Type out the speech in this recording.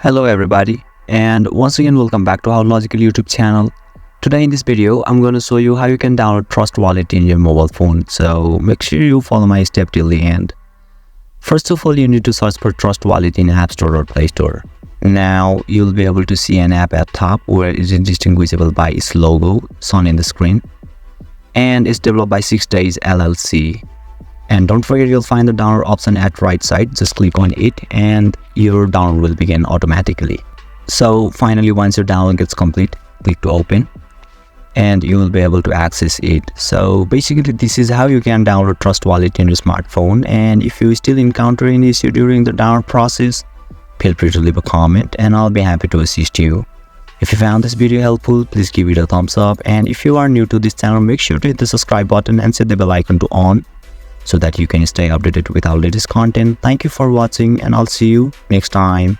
Hello everybody, and once again welcome back to our logical YouTube channel. Today in this video I'm going to show you how you can download Trust Wallet in your mobile phone, so make sure you follow my step till the end. First of all, you need to search for Trust Wallet in App Store or Play Store. Now you'll be able to see an app at top where it is distinguishable by its logo shown in the screen, and it's developed by 6 Days LLC. And don't forget, you'll find the download option at right side. Just click on it and your download will begin automatically. So finally, once your download gets complete, click to open and you will be able to access it. So basically, this is how you can download Trust Wallet in your smartphone. And if you still encounter any issue during the download process, feel free to leave a comment and I'll be happy to assist you. If you found this video helpful, please give it a thumbs up. And if you are new to this channel, make sure to hit the subscribe button and set the bell icon to on, so that you can stay updated with our latest content. Thank you for watching and I'll see you next time.